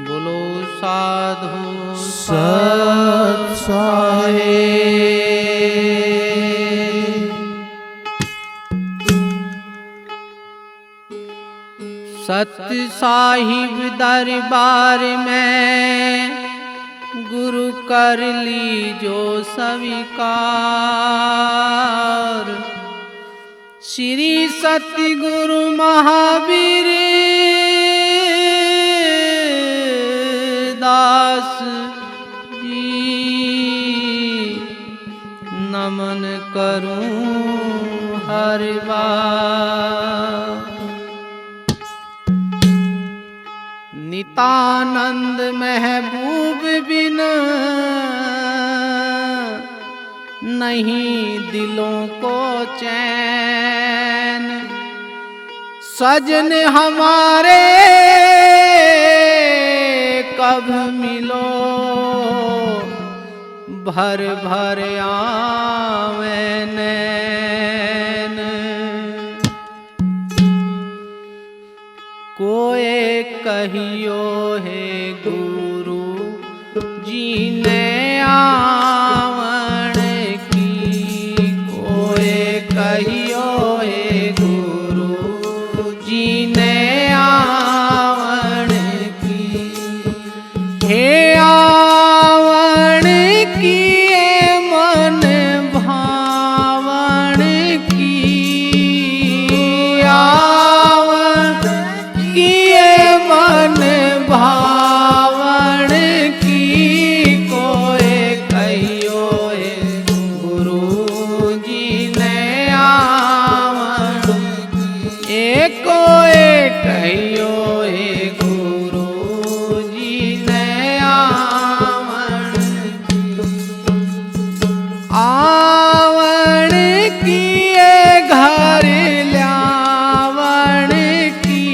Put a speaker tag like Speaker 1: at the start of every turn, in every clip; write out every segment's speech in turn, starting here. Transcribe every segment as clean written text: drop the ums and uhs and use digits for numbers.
Speaker 1: बोलो साधु
Speaker 2: सत साहेब।
Speaker 1: सत्य साहिब दरबार में गुरु कर लीजो स्वीकार। श्री सतगुरु महावीर दास जी नमन करूं हर बार। नितानंद महबूब बिन नहीं दिलों को चैन। सजन हमारे कब मिलो भर भर आवे नैन। कोई कहियो है गुरु जी ने आवण की। कोई कहियो है गुरु जी ने आवण की। हे आवण की मन भावण की। मन भावण की। कोई कहियो गुरु जी ने आवण की। कोई कहियो गुरु जी ने आवण की। आवण की घर ल्यावण की।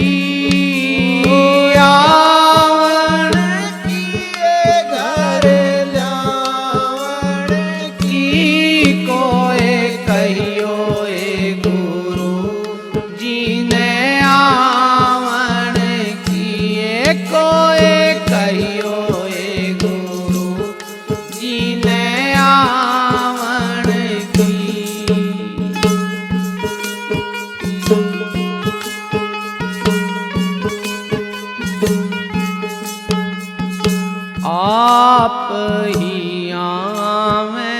Speaker 1: आप ही आवे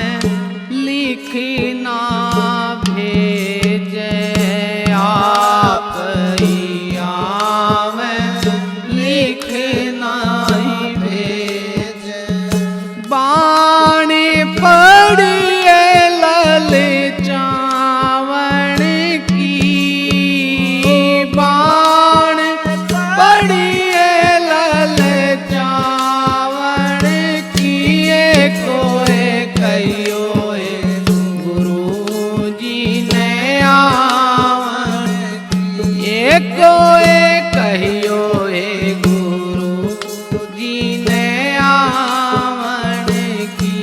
Speaker 1: लिखना भेजे। आप ही आवे लिखना ही भेजे। बाणी पड़िए ललचावण की। बाण पड़िए ललचावण। कोई कहियो गुरु जी ने आवण की। कोई कहियो गुरु जी ने आवण की।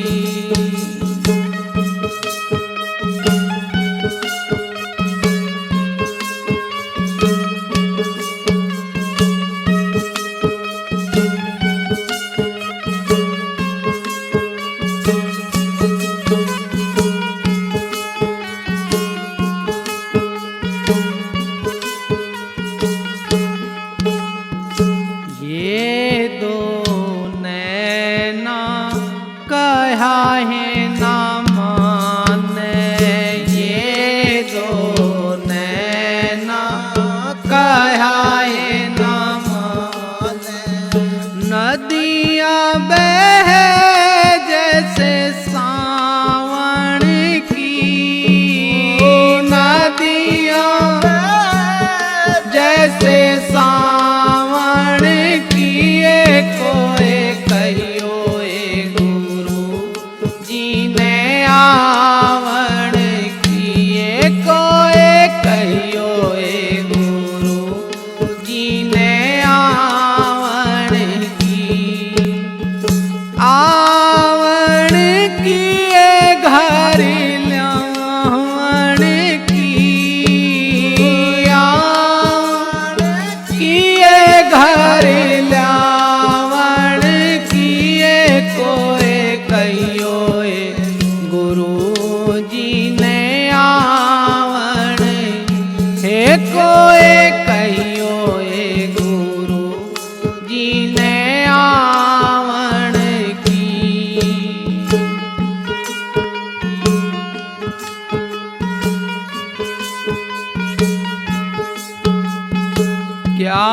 Speaker 1: क्या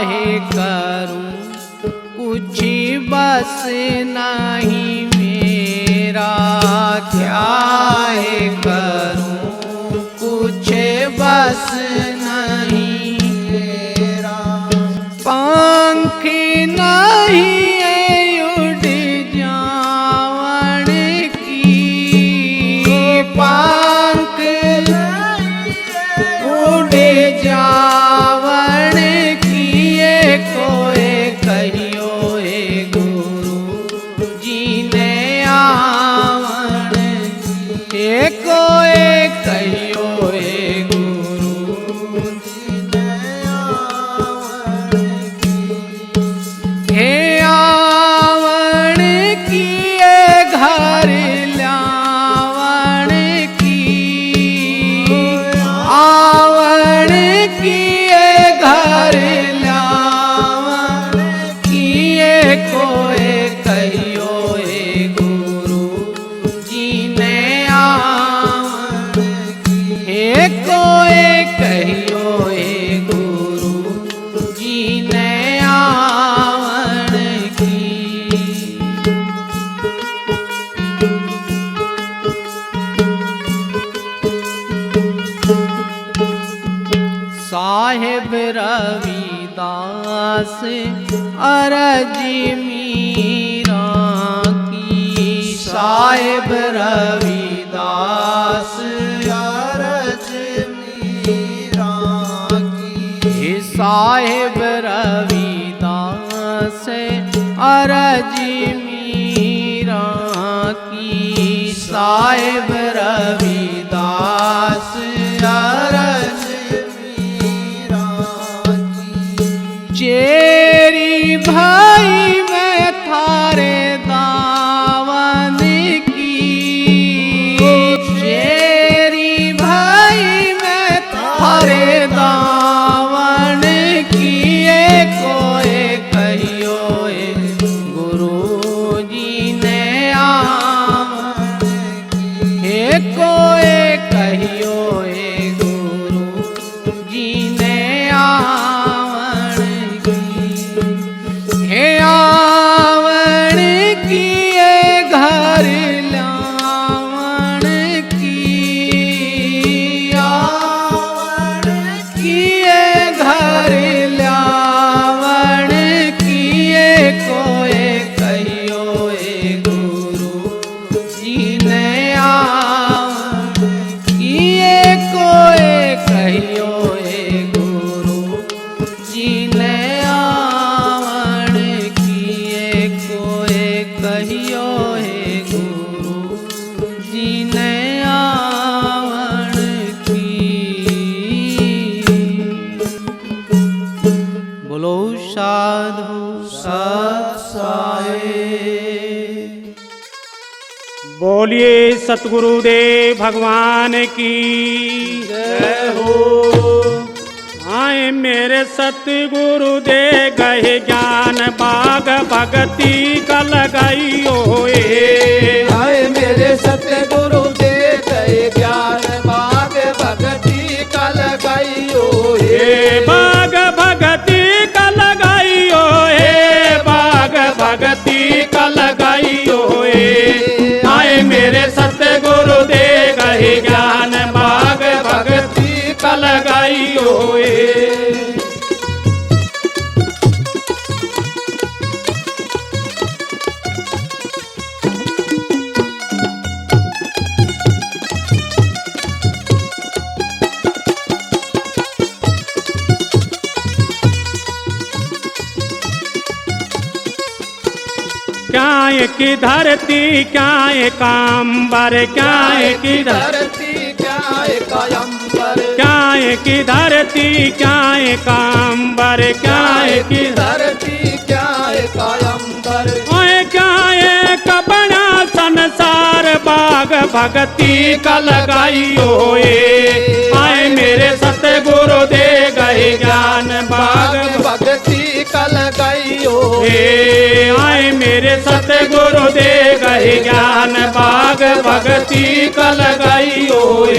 Speaker 1: है करूं कुछ बस नहीं मेरा, क्या है करूं कुछ बस नहीं मेरा। पंख नहीं उड़ जावन की, पंख उड़ जावन किए कोई कहियो हे गुरु जी ने आवन, हे कोई कहियो हे गुरु जी ने आवन, हे आवन किए घर ल्यावन की, आवन किए घर ल्यावन किए कोई कहियो हे गुरु जी ने आवन, हे कोई कहियो हे गुरु जी ने आवन की। साहेब रविदास अरज मीरा की, साहेब रविदास अरज मीरा की, हे साहेब रविदास अरज मीरा की, साहेब रविदास अरज चेरी भाई मैं थारे दावन की, चेरी भाई मैं थारे दावन किए कोई कहियो हे गुरु जी ने आवन, हे कोई कहियो हे गुरु जी ने आवन, हे आवन किए घर ल्यावन की, आवन किए घर ल्यावन किए कोई कहियो हे गुरु जी ने आवन, किए कोई कहियो हे गुरु जी ने आवन, किए कोई कहियो हे गुरु जी ने आवन की। बोलो साधु सत साहेब।
Speaker 3: बोलिए सतगुरुदेव भगवान की
Speaker 2: जय हो।
Speaker 3: आए मेरे सतगुरु दे गए ज्ञान बाग भगती का लगाइयो ए,
Speaker 2: आए मेरे सतगुरु दे गए ज्ञान बाग भगती का लगाइयो
Speaker 3: ए बाग भगती का लगाइयो ए, बाग भगती का लगाइयो ए। आए मेरे सतगुरु दे गए ज्ञान बाग भगती का लगाइयो ए। क्या की धरती क्या काम्बर, क्या की
Speaker 2: धरती क्या कायंबर,
Speaker 3: क्या की धरती क्या काम्बर, क्या की
Speaker 2: धरती क्या कायंबर,
Speaker 3: ओए क्या कबड़ा संसार बाग भगती का लगाइयो ए। आए मेरे सतगुरु दे गए ज्ञान बाग
Speaker 2: भगती का लगाइयो
Speaker 3: ए। आए मेरे सतगुरु दे गए ज्ञान बाग भगती का लगाइयो ए।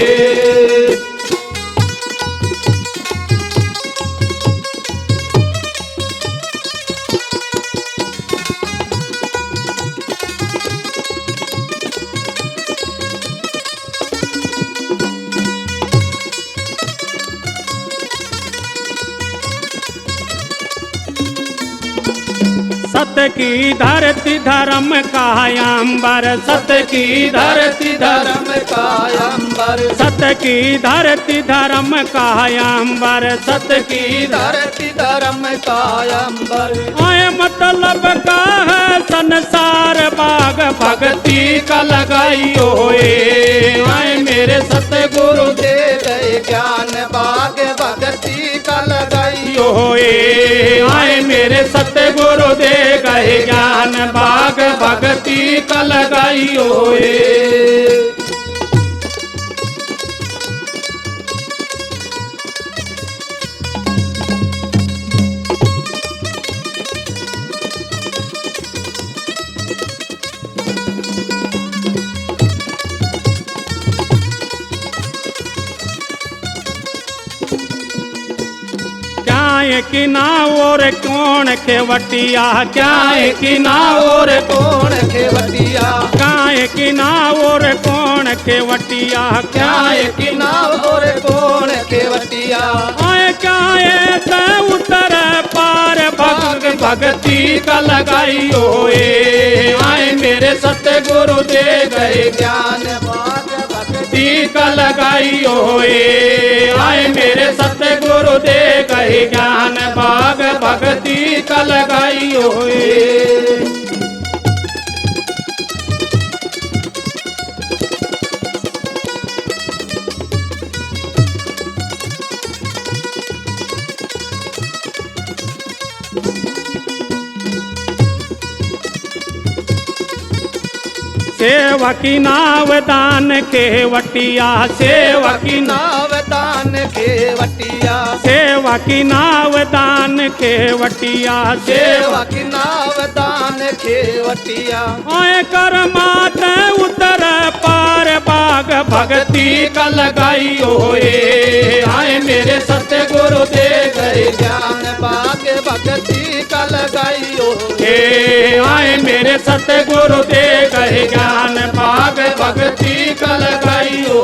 Speaker 3: सत की धरती धर्म का अंबर, सत की धरती
Speaker 2: धर्म का अंबर,
Speaker 3: सत की धरती धर्म का अंबर, सत की
Speaker 2: धरती धर्म का अंबर।
Speaker 3: आए मतलब का है संसार बाग भक्ति का लगाइयो आए मेरे सतगुरु
Speaker 2: दे गए ज्ञान बाग भक्ति का लगाइयो
Speaker 3: आए मेरे सतगुरु दे गए ज्ञान बाग भक्ति का लगाइयो कि ना और कौन खेवटिया, क्या है कि ना और
Speaker 2: कौन खेवटिया,
Speaker 3: काय कि ना और कौन खेवटिया,
Speaker 2: क्या है कि ना और कौन खेवटिया।
Speaker 3: आए क्या है उतर पार भग भक्ति का लगाइयो आए मेरे सतगुरु दे गए
Speaker 2: ज्ञान बाग भक्ति
Speaker 3: का लगाइयो आए मेरे सतगुरु दे गए ज्ञान बाग भक्ति का लगाइयो सेवा की नावदान केवटिया, सेवा की
Speaker 2: नावदान खेवटिया,
Speaker 3: सेवा की नावदान केवटिया,
Speaker 2: सेवा की नावदान खेवटिया।
Speaker 3: आए कर मात उतर पार बाग भक्ति का लगाइयो आए मेरे सतगुरु दे गए
Speaker 2: ज्ञान बाग भक्ति का लगाइयो
Speaker 3: आए मेरे सतगुरु दे गए ज्ञान बाग भक्ति का लगाइयो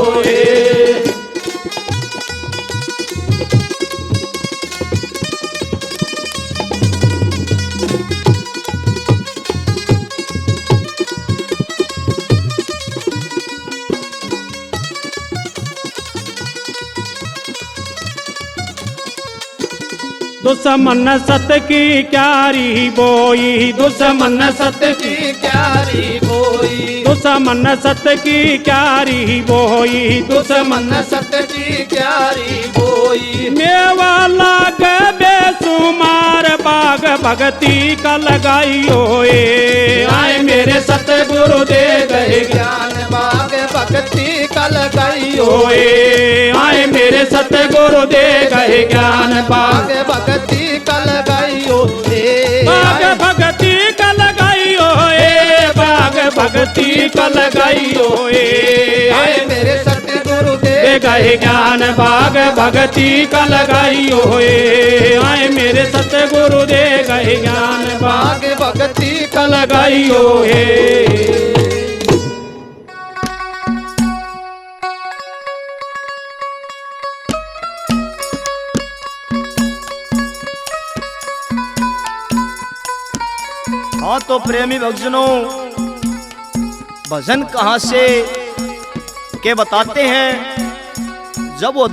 Speaker 3: दुश्मन सत की क्यारी बोई, दुश्मन सत
Speaker 2: की क्यारी बोई,
Speaker 3: दुश्मन सत की क्यारी बोई,
Speaker 2: दुश्मन सत की क्यारी बोई।
Speaker 3: मेवा लाग बेसुमार बाग भक्ति का लगाइयो आए मेरे सतगुरु दे गए
Speaker 2: ज्ञान बाग भक्ति का लगाइयो
Speaker 3: आए मेरे सतगुरु दे गए ज्ञान बाग
Speaker 2: भक्ति का लगाइयो
Speaker 3: बाग भक्ति का लगाइयो बाग भक्ति का लगाइयो
Speaker 2: आए मेरे सतगुरु
Speaker 3: दे गए ज्ञान बाग भक्ति का लगाइयो आए मेरे सतगुरु दे गए ज्ञान
Speaker 2: बाग भक्ति
Speaker 3: का लगाइयो
Speaker 4: हाँ तो प्रेमी भक्तजनों, भजन कहाँ से के बताते हैं। जब वो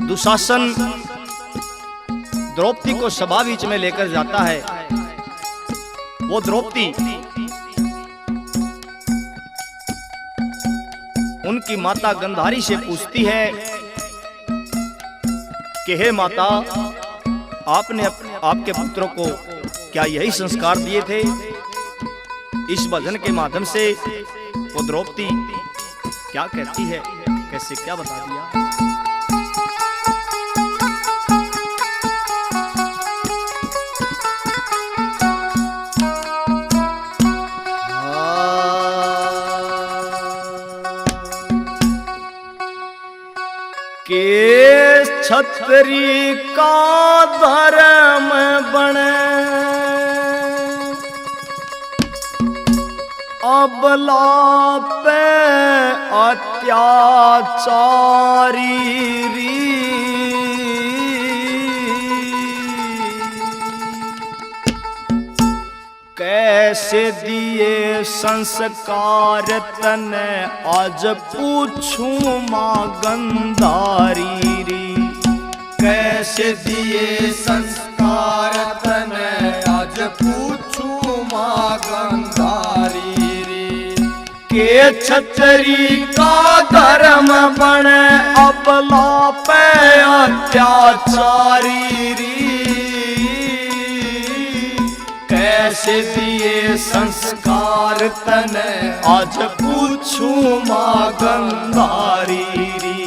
Speaker 4: दुशासन द्रौपदी को सभा बीच में लेकर जाता है, वो द्रौपदी उनकी माता गंधारी से पूछती है कि हे माता, आपने आपके पुत्रों को क्या यही संस्कार दिए थे। इस भजन के माध्यम से वो द्रौपदी क्या कहती है, कैसे क्या बता दिया। के छतरी का धर्म बने अबला पे अत्याचारी री। कैसे दिए संस्कार तने आज पूछूं माँ गंधारी री।
Speaker 2: कैसे दिए संस्कार तने आज पूछूं माँ गंधारी री।
Speaker 4: के छतरी का धर्म बने अबला पे अत्याचारी री। कैसे दिए संस्कार तने आज पूछूं माँ गंधारी री।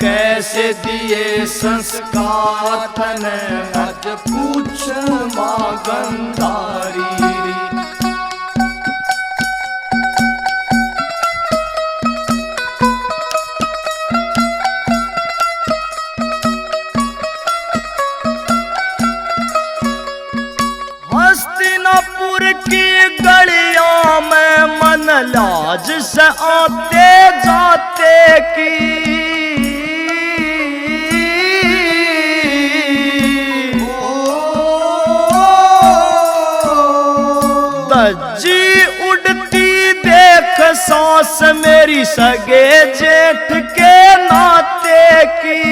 Speaker 4: कैसे दिए संस्कार तने आज पूछूं माँ गंधारी री। हस्तिनापुर की गलियों में मन लाज से आते जाते की। दज्जी उड़ती देख सांस मेरी सगे जेठ के नाते की।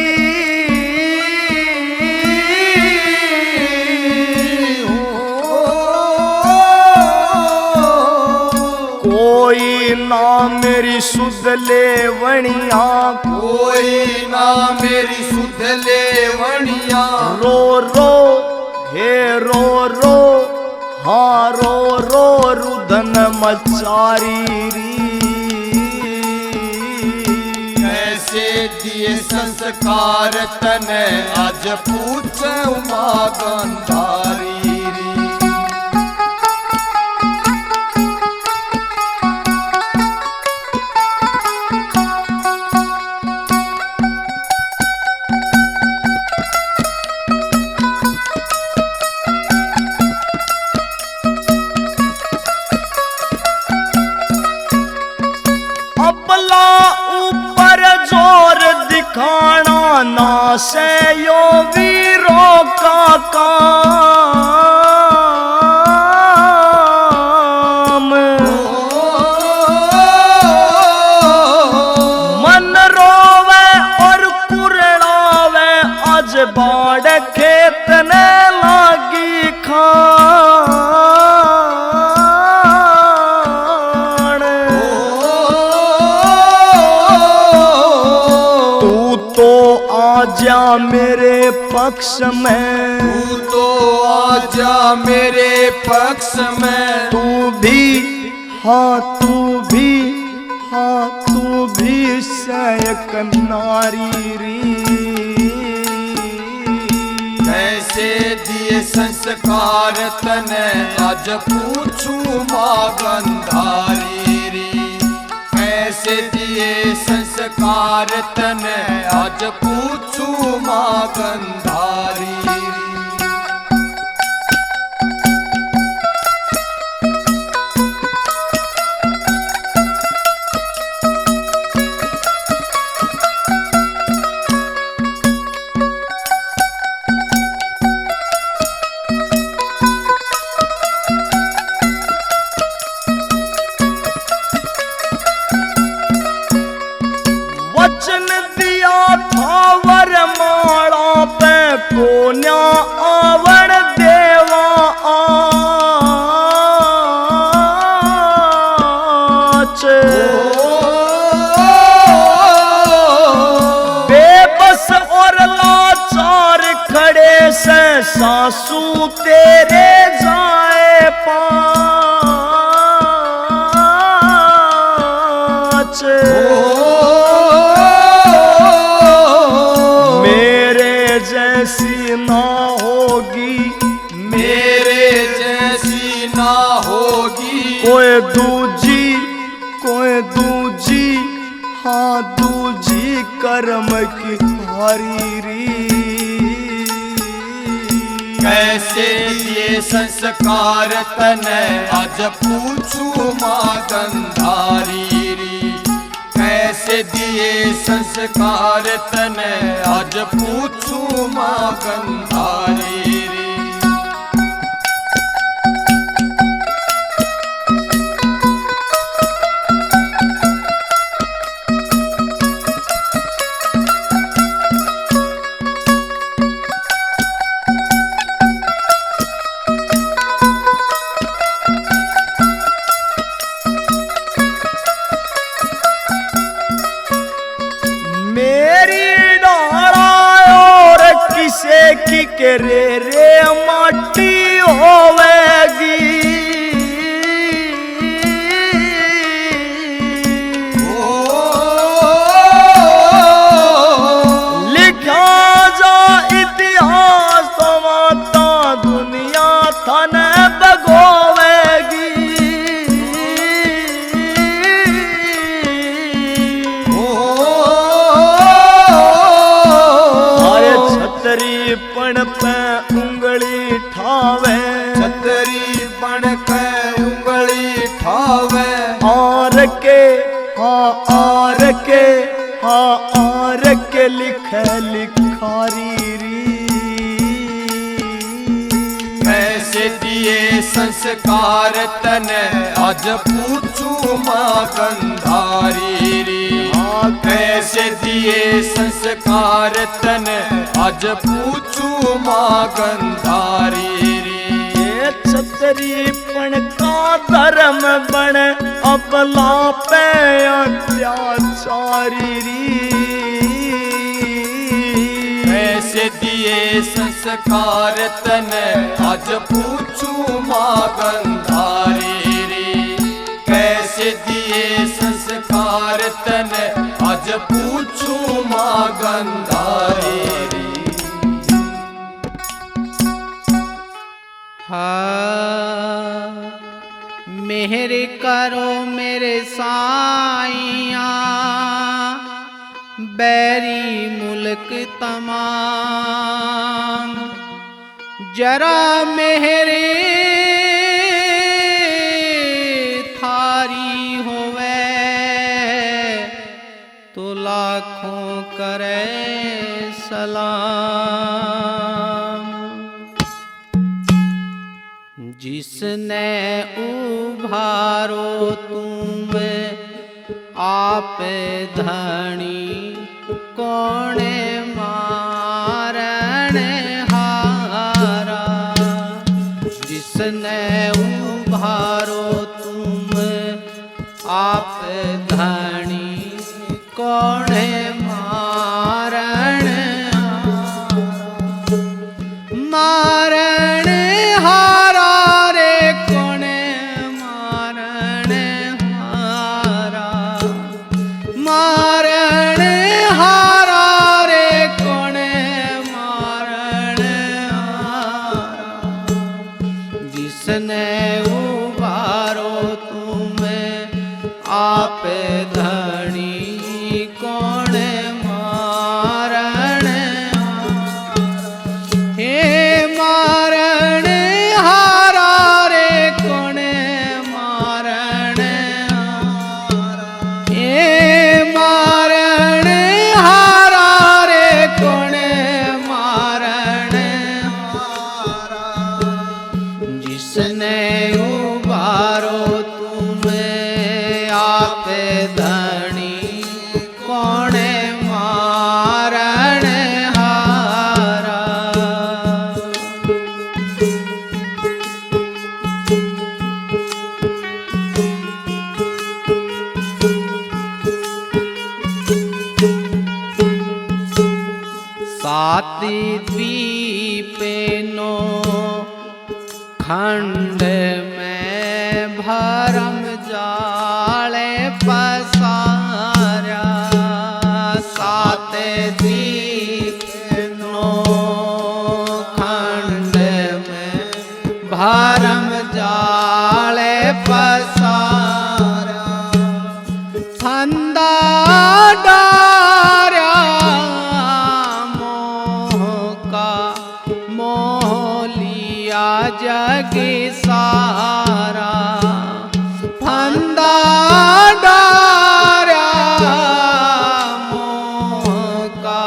Speaker 4: कोई ना मेरी सुध लेवणिया,
Speaker 2: कोई ना मेरी सुध लेवणिया।
Speaker 4: रो रो हे रो रो, हाँ रो रो रुदन मचारी री।
Speaker 2: कैसे दिए संस्कार तने आज पूछूं माँ गंधारी री। अपला ऊपर जोर दिखाना ना से यो वीरों का काम। मन रोवे और कुरड़ावे आज बाढ़ खेत ने लागी खान। तू आजा मेरे पक्ष में, तू तो आजा मेरे पक्ष में।
Speaker 4: तू भी हाँ तू भी हाँ तू भी सयक नारी री।
Speaker 2: कैसे दिए संस्कार तने आज पूछूं माँ गंधारी री। कैसे दिए संस्कार तने आज पूछूं माँ गंधारी री।
Speaker 4: वचन दिया था वरमाला पे कोन्या आवड़ देवा आच। बेबस और लाचार खड़े से सासू तेरे जाए पाँच। मेरे जैसी ना होगी,
Speaker 2: मेरे जैसी ना होगी।
Speaker 4: कोई दूजी हाँ दूजी कर्म की हारी री।
Speaker 2: कैसे दिए संस्कार तने आज पूछूं माँ गंधारी री। कैसे दिए संस्कार तने आज पूछूं माँ गंधारी री।
Speaker 4: तेरे रे माटी होवेगी। लिखा जा इतिहास तो माता दुनिया थाने बगोवेगी। छतरी पण पे उंगली ठावे,
Speaker 2: छतरी पण पे उंगली ठावे।
Speaker 4: आर के आर के लिखे लिखारी री।
Speaker 2: कैसे दिए संस्कार तने आज पूछू माँ गंधारी री। कैसे दिए संस्कार तने आज पूछू माँ गंधारी री।
Speaker 4: ये छतरी पण का धर्म बन अपला पे अत्याचारी री।
Speaker 2: कैसे दिए संस्कार तने आज पूछू माँ गंधारी री। कैसे दिए संस्कार तने आज पूछू माँ गंधारी री।
Speaker 1: मेहर करो मेरे साईया, बैरी मुल्क तमाम। जरा मेहरे थारी होवे, तो लाखों करे सलाम। जिसने उभारो तुम आप धनी, कौने मारण हारा। जिसने उभारो तुम आप धनी, कौने मारण मारण हारा रे। कौने मारण हारा, मारण हारा रे। कौने मारण हारा। जिसने उबारो तुम आप धनी, कौने मारण हे मारण हारा रे। कौने मारण हारा, हे मारण हारा रे। कौने मारण हारा। जिसने उबारो तुम आप धनी, कौने मारण हारा। सात द्वीप नो खंड में भरम जाले पसारा। सात द्वीप नो खंड में भरम जाले पसारा। फंदा डार्या मोह का, मोह लिया जग सारा। फंदा डार्या मोह का,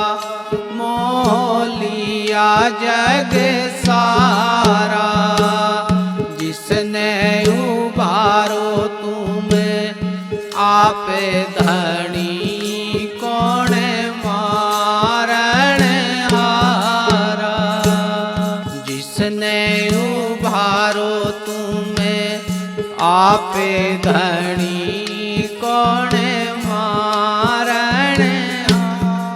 Speaker 1: मोह लिया जग सारा। जिसने उबारो तुम आप धनी, कौने मारण हारा। जिसने उबारो तुम आप धनी, कौने मारण हारा।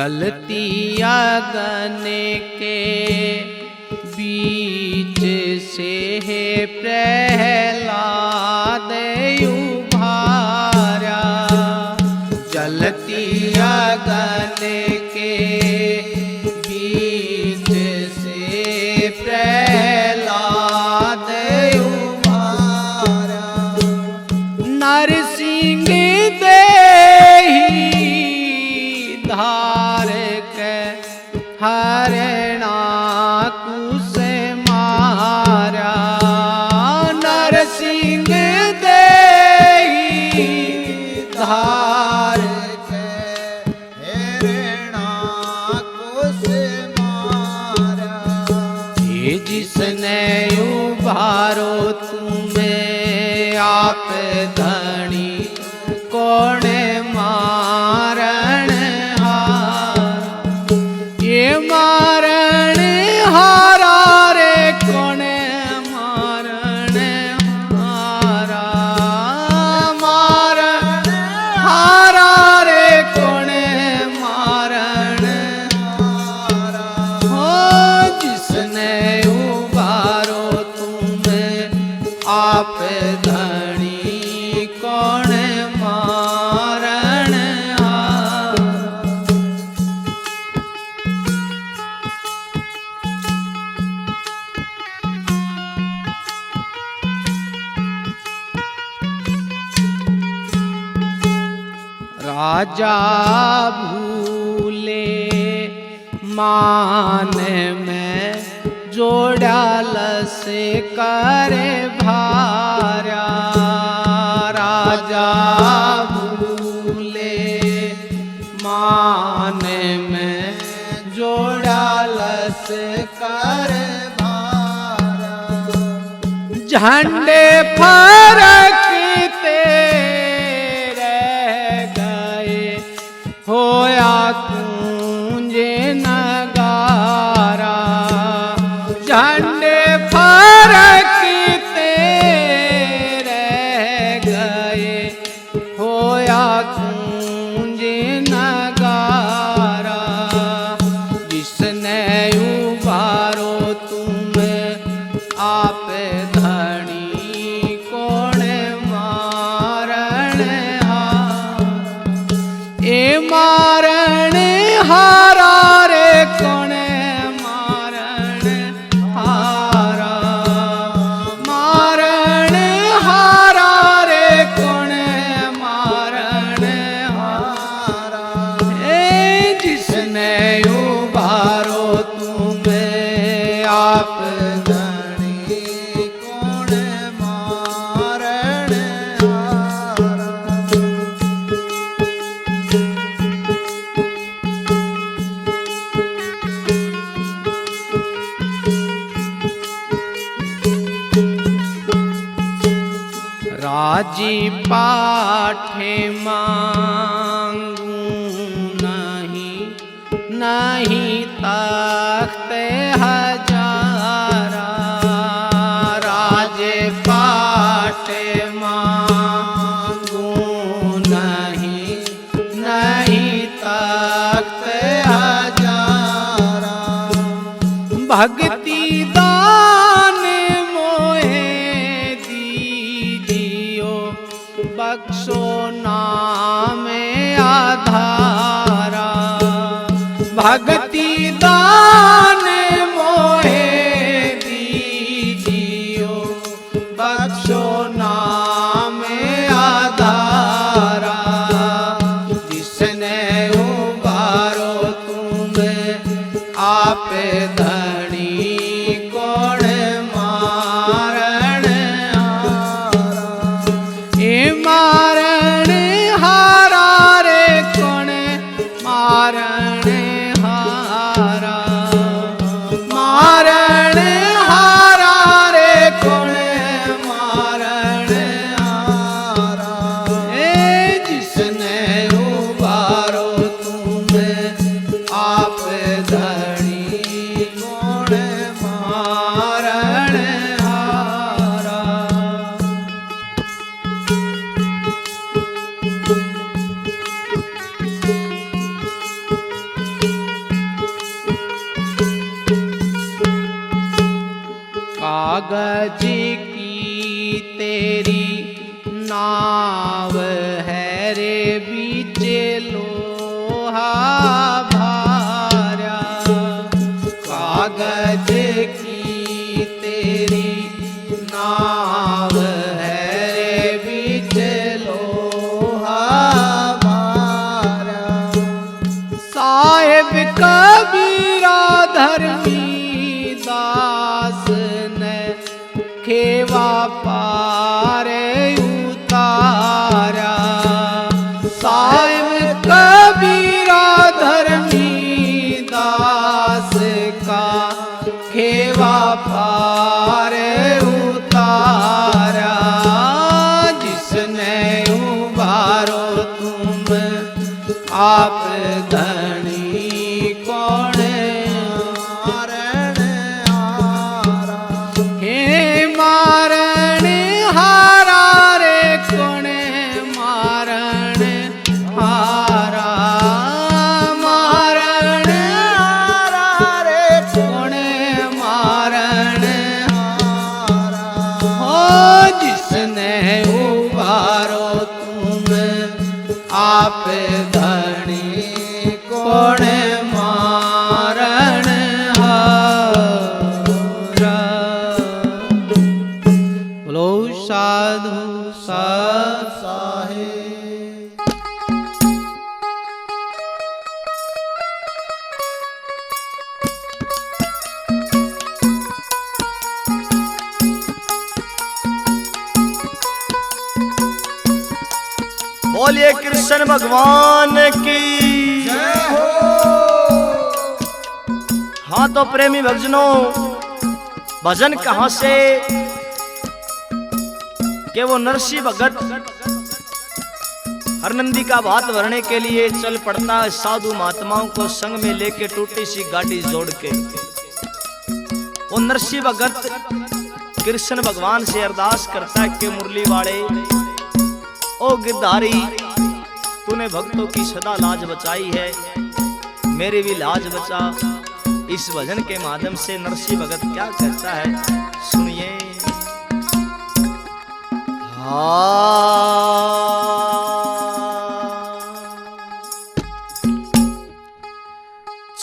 Speaker 1: जलती अगन के बीच से है प्रहलाद उभारा। जलती अगन के बीच से प्रहलाद उभारा। नरसिंह देहि धार के हरणा कुश मारा। नरसिंह देहि धार के हरणा कुश मारा। ये जिसने उभारो तुम्हें आप धनी कौन मारण हारा। ये मारण हारा रे कौन मारण हारा। मारण हारा रे कौन मारण हारा। हो जिसने उबारो तुम्हें आप धनी कौन मारण हारा। राजा भूले मान में जोड़ाल से करे भारा। राजा भूले मान में जोड़ाल से करे भारा। झंडे फरकते होया कुंजे नगारा। झंडे फरकते रह गए होया कुंजे नगारा। जिसने उबारो तुम्हें आप धनी कौन मारण हारा। ए मारण हारा रे कौन मारण हारा। मारण हारा रे कौन मारण हारा। ए जिसने उबारो तुम्हें आप धनी कौन मारण हारा। राजी पाठे मांगू नहीं नहीं तख्त हजारा। राजे पाठे मांगू नहीं नहीं तख्त हजारा। भक्ति दान मोहे बख्शो नाम आधारा। भक्ति दान मोहे दीजियो बख्शो नाम आधारा। जिसने उबारो तुम्हें आप धनी कौन मारण हारा। ए मारण हारा रे कौन मारण हारा। मारण हारा रे कौन मारण हारा। ए जिसने उबारो तुम्हें आप धनी कौन मारण हारा। कागज की तेरी नाव है रे बीचे लोहा भारा। कागज की तेरी नाव है रे बीचे लोहा भारा। साहेब कबीरा धर्मी दास ने खेवा पारे उतारा। साहेब कबीरा धर्मी दास का खेवा पारे उतारा। जिसने उबारो तुम आप धनी कौन मारण हारा। हे मारण हारा रे कौन मारण हारा। मारण हारा रे कौन मारण हारा। हो जिसने उबारो तुम आप धनी कौन मारण हारा। बोलो साधु साध साहेब।
Speaker 4: बोलिए कृष्ण भगवान की। हाँ तो प्रेमी भक्तों, भजन कहां से कि वो नरसिंह भगत हरनंदी का भात भरने के लिए चल पड़ता है साधु महात्माओं को संग में लेके टूटी सी गाड़ी जोड़ के। वो नरसिंह भगत कृष्ण भगवान से अरदास करता है कि मुरली वाले ओ गिरधारी, तूने भक्तों की सदा लाज बचाई है, मेरी भी लाज बचा। इस भजन के माध्यम से नरसिंह भगत क्या कहता है सुनिए।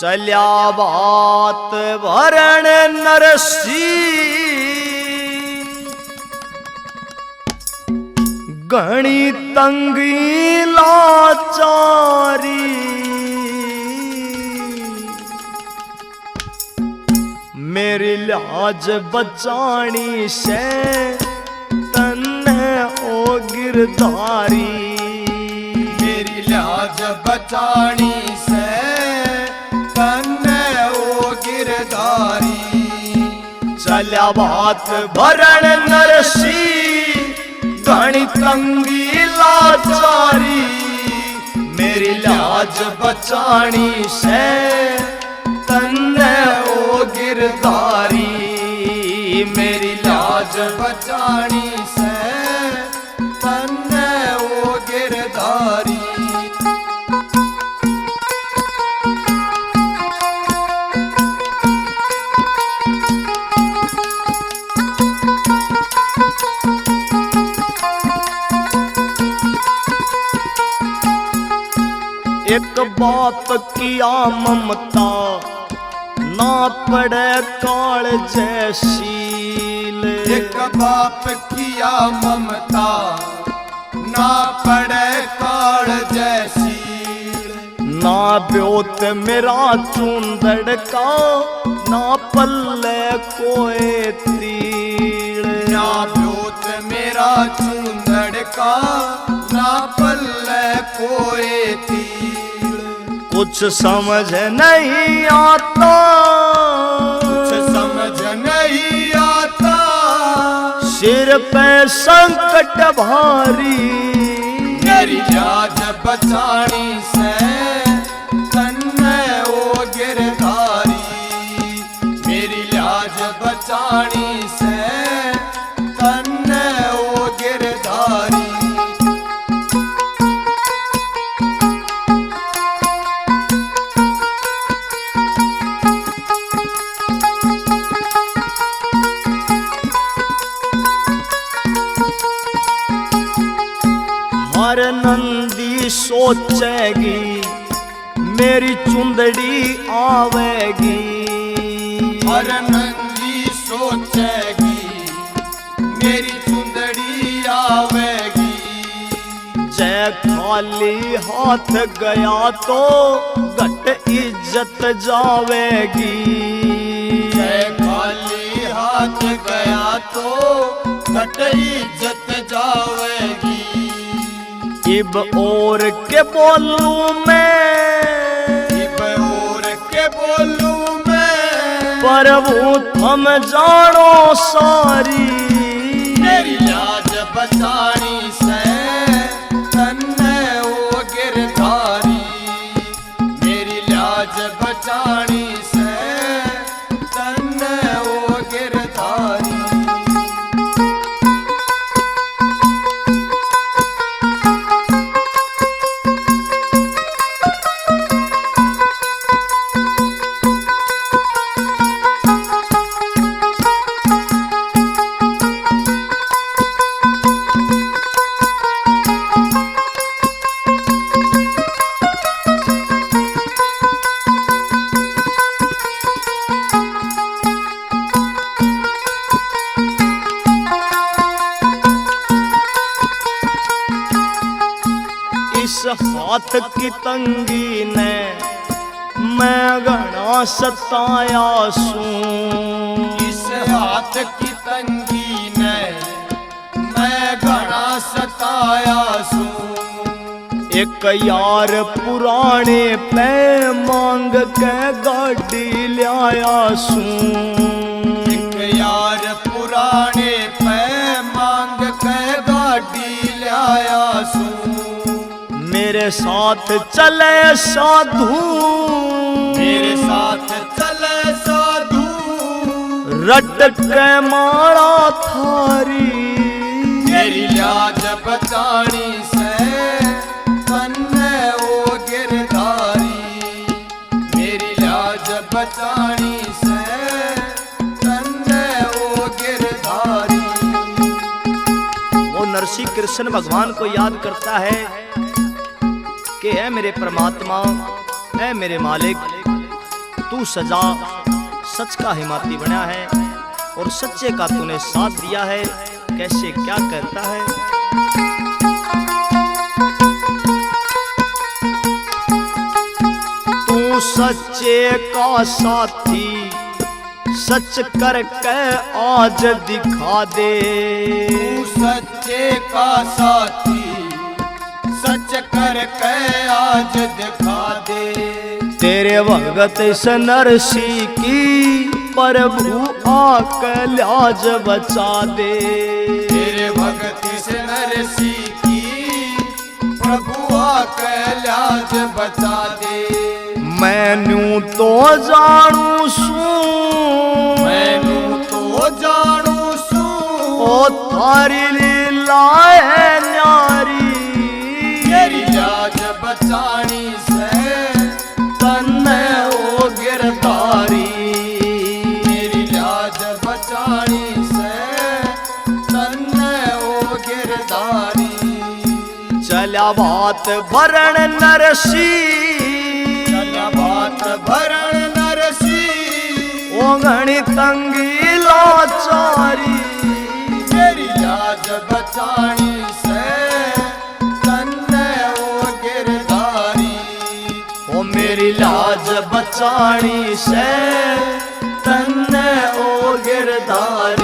Speaker 4: चल्या बात भरण नरसिंह घणी तंगी लाचारी। मेरी लाज बचानी से तन्ने ओ गिरधारी।
Speaker 2: मेरी लाज बचानी से तन्ने ओ गिरधारी।
Speaker 4: चल्या बात भरण नरसिंह घणी तंगी लाचारी। मेरी लाज बचानी से तन्ने ओ गिरधारी। मेरी लाज
Speaker 2: बचानी से तन्ने ओ गिरधारी।
Speaker 4: एक बाप किया ममता ना पड़े काल जैसील।
Speaker 2: एक बाप किया ममता ना पड़े काल जैसी।
Speaker 4: ना ब्योत मेरा चूंदड़ का ना पल्ले कोई तीड़।
Speaker 2: ना ब्योत मेरा चूंदड़ का ना पल्ले कोई तीड़।
Speaker 4: कुछ समझ नहीं आता,
Speaker 2: कुछ समझ नहीं आता।
Speaker 4: सिर पे संकट भारी।
Speaker 2: मेरी लाज बचानी से तन्ने ओ गिरधारी। मेरी लाज बचानी से तन्ने ओ गिरधारी।
Speaker 4: हर नंदी सोचेगी मेरी चुंदड़ी आवेगी।
Speaker 2: हर नंदी सोचेगी मेरी चुंदड़ी आवेगी।
Speaker 4: जय खाली हाथ गया तो घट इज्जत जावेगी।
Speaker 2: जय खाली हाथ गया तो घट इज्जत जावेगी।
Speaker 4: इब और के बोलूं मैं,
Speaker 2: इब और के बोलूं मैं,
Speaker 4: प्रभु थम जानो सारी।
Speaker 2: मेरी लाज बचानी से तन्ने ओ गिरधारी। मेरी लाज बचानी से तन्ने ओ गिरधारी।
Speaker 4: इस हाथ की तंगी ने मैं घना सताया सूं।
Speaker 2: इस हाथ की तंगी ने मैं घना सताया सूं।
Speaker 4: एक यार पुराने पे मांग के गाड़ी लाया सूं।
Speaker 2: एक यार पुराने पे मांग के गाड़ी लाया सूं।
Speaker 4: मेरे साथ चले साधु,
Speaker 2: मेरे साथ चले साधु,
Speaker 4: रट के मारा थारी।
Speaker 2: मेरी लाज बचानी से तन्ने ओ गिरधारी। मेरी लाज बचानी से तन्ने ओ गिरधारी।
Speaker 4: वो नरसिंह कृष्ण भगवान को याद करता है कि है मेरे परमात्मा, है मेरे मालिक, तू सजा सच का हिमाती बना है और सच्चे का तूने साथ दिया है। कैसे क्या कहता है? तू सच्चे का साथी सच करके आज दिखा दे।
Speaker 2: तू सच्चे का साथी सच करके आज दिखा दे।
Speaker 4: तेरे भगत इस नरसी की प्रभु आके लाज बचा दे।
Speaker 2: तेरे भगत इस नरसी की प्रभु आके लाज बचा दे।
Speaker 4: मैनू तो जानू सूं,
Speaker 2: मैनू तो जानू सूं,
Speaker 4: ओ थारी लीला है न्यारी।
Speaker 2: मेरी लाज बचानी से तन्ने ओ गिरधारी। मेरी लाज बचानी से तन्ने ओ गिरधारी।
Speaker 4: चला बात भरण नरसी,
Speaker 2: चला बात भरण नरसी।
Speaker 4: ओ घनी तंगी लाचारी।
Speaker 2: मेरी लाज बचानी से तन्ने ओ गिरधारी।
Speaker 4: ओ मेरी लाज बचानी से तन्ने ओ गिरधारी।